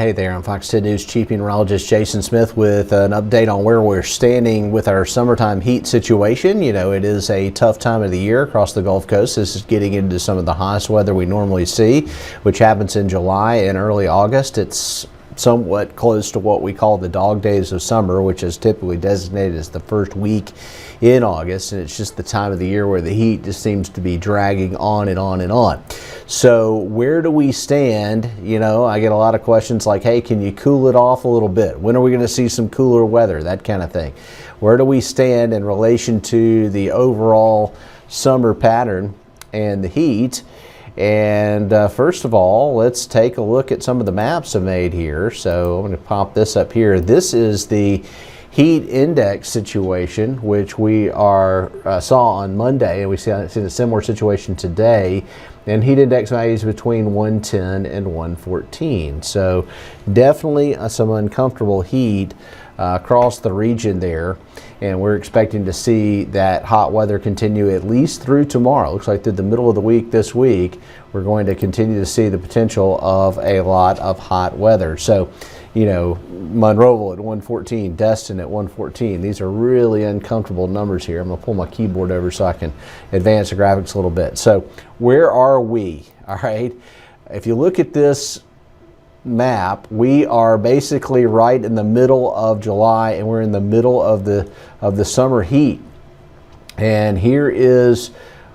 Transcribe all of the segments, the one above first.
Hey there, I'm Fox 10 News Chief Meteorologist Jason Smith with an update on where we're standing with our summertime heat situation. You know, it is a tough time of the year across the Gulf Coast. This is getting into some of the hottest weather we normally see, which happens in July and early August. It's somewhat close to what we call the dog days of summer, which is typically designated as the first week in August, and it's just the time of the year where the heat just seems to be dragging on and on and on. So where do we stand? You know, I get a lot of questions like, hey, can you cool it off a little bit? When are we going to see some cooler weather? That kind of thing. Where do we stand in relation to the overall summer pattern and the heat? And first of all, let's take a look at some of the maps I made here. So I'm going to pop this up here. This is the heat index situation, which we saw on Monday, and we see a similar situation today. And heat index values between 110 and 114. So definitely some uncomfortable heat across the region there. And we're expecting to see that hot weather continue at least through tomorrow. Looks like through the middle of the week this week, we're going to continue to see the potential of a lot of hot weather. So, you know, Monroeville at 114, Destin at 114. These are really uncomfortable numbers here. I'm going to pull my keyboard over so I can advance the graphics a little bit. So where are we? All right. If you look at this map, we are basically right in the middle of July, and we're in the middle of the summer heat. And here is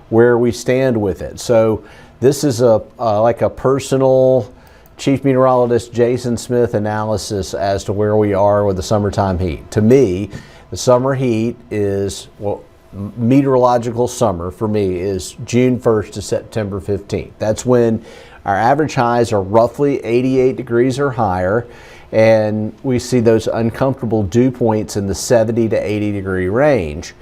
where we stand with it. So this is like a personal Chief Meteorologist Jason Smith analysis as to where we are with the summertime heat. To me, the summer heat is, well, meteorological summer for me is June 1st to September 15th. That's when our average highs are roughly 88 degrees or higher, and we see those uncomfortable dew points in the 70 to 80 degree range.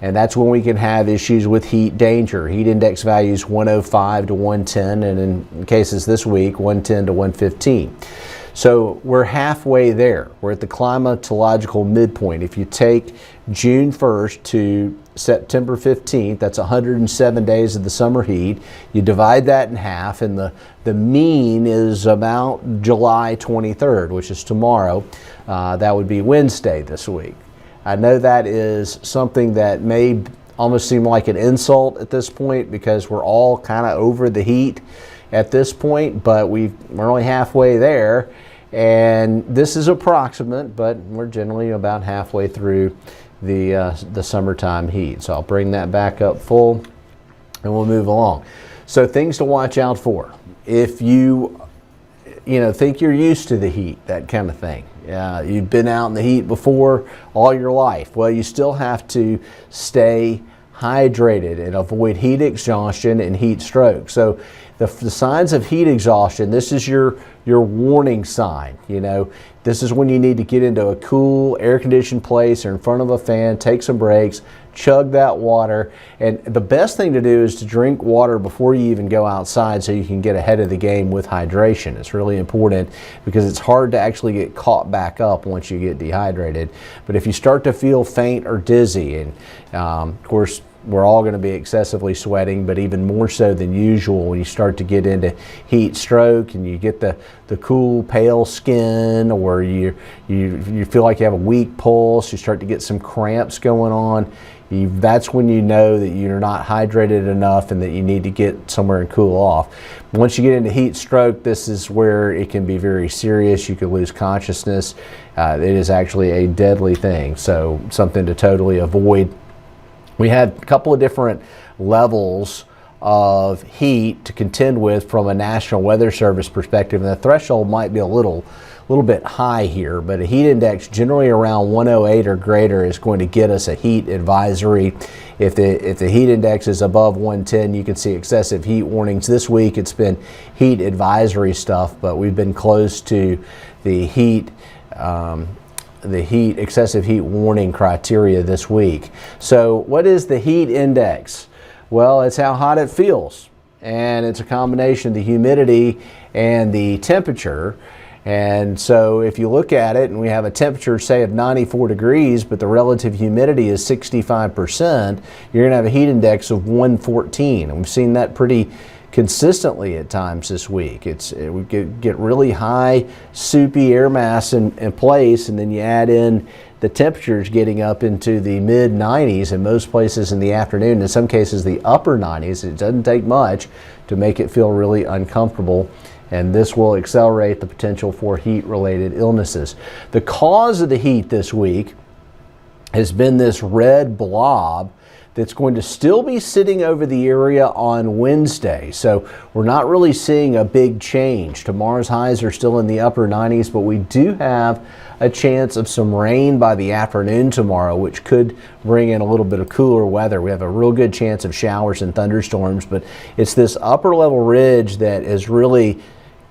And that's when we can have issues with heat danger. Heat index values 105 to 110, and in cases this week, 110 to 115. So we're halfway there. We're at the climatological midpoint. If you take June 1st to September 15th, that's 107 days of the summer heat. You divide that in half, and the mean is about July 23rd, which is tomorrow. That would be Wednesday this week. I know that is something that may almost seem like an insult at this point because we're all kind of over the heat at this point, but we're only halfway there. And this is approximate, but we're generally about halfway through the summertime heat. So I'll bring that back up full and we'll move along. So things to watch out for. If you think you're used to the heat, that kind of thing. You've been out in the heat before all your life. Well, you still have to stay hydrated and avoid heat exhaustion and heat stroke. So the signs of heat exhaustion, this is your warning sign. You know, this is when you need to get into a cool air-conditioned place or in front of a fan, take some breaks, chug that water. And the best thing to do is to drink water before you even go outside so you can get ahead of the game with hydration. It's really important because it's hard to actually get caught back up once you get dehydrated. But if you start to feel faint or dizzy, and of course, we're all going to be excessively sweating, but even more so than usual when you start to get into heat stroke and you get the cool pale skin, or you feel like you have a weak pulse, you start to get some cramps going on, that's when you know that you're not hydrated enough and that you need to get somewhere and cool off. Once you get into heat stroke, this is where it can be very serious. You could lose consciousness. It is actually a deadly thing, so something to totally avoid. We had a couple of different levels of heat to contend with from a National Weather Service perspective, and the threshold might be a little bit high here, but a heat index generally around 108 or greater is going to get us a heat advisory. If the heat index is above 110, you can see excessive heat warnings. This week it's been heat advisory stuff, but we've been close to the excessive heat warning criteria this week. So what is the heat index? Well, it's how hot it feels, and it's a combination of the humidity and the temperature. And so if you look at it and we have a temperature, say, of 94 degrees, but the relative humidity is 65%, you're going to have a heat index of 114. And we've seen that pretty consistently at times this week. We get really high, soupy air mass in place, and then you add in the temperatures getting up into the mid 90s in most places in the afternoon, in some cases the upper 90s. It doesn't take much to make it feel really uncomfortable, and this will accelerate the potential for heat-related illnesses. The cause of the heat this week has been this red blob that's going to still be sitting over the area on Wednesday. So we're not really seeing a big change. Tomorrow's highs are still in the upper 90s, but we do have a chance of some rain by the afternoon tomorrow, which could bring in a little bit of cooler weather. We have a real good chance of showers and thunderstorms, but it's this upper level ridge that has really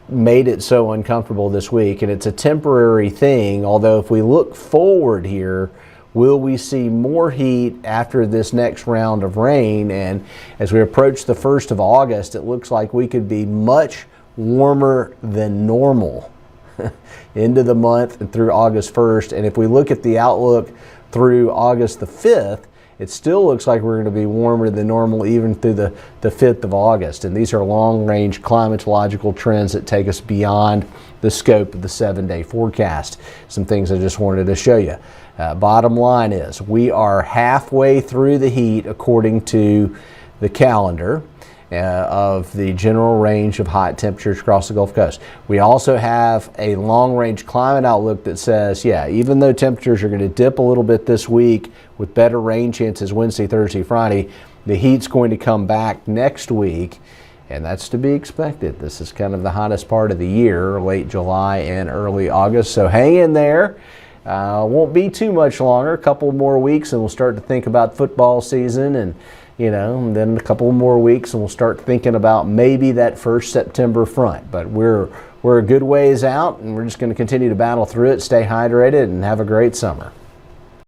made it so uncomfortable this week, and it's a temporary thing. Although if we look forward here, will we see more heat after this next round of rain? And as we approach the 1st of August, it looks like we could be much warmer than normal into the month and through August 1st. And if we look at the outlook through August the 5th, it still looks like we're going to be warmer than normal even through the 5th of August. And these are long-range climatological trends that take us beyond the scope of the 7-day forecast. Some things I just wanted to show you. Bottom line is we are halfway through the heat according to the calendar of the general range of hot temperatures across the Gulf Coast. We also have a long-range climate outlook that says, yeah, even though temperatures are going to dip a little bit this week with better rain chances Wednesday, Thursday, Friday, the heat's going to come back next week, and that's to be expected. This is kind of the hottest part of the year, late July and early August, so hang in there. Won't be too much longer, a couple more weeks, and we'll start to think about football season, and and then a couple more weeks, and we'll start thinking about maybe that first September front. But we're a good ways out, and we're just going to continue to battle through it, stay hydrated, and have a great summer.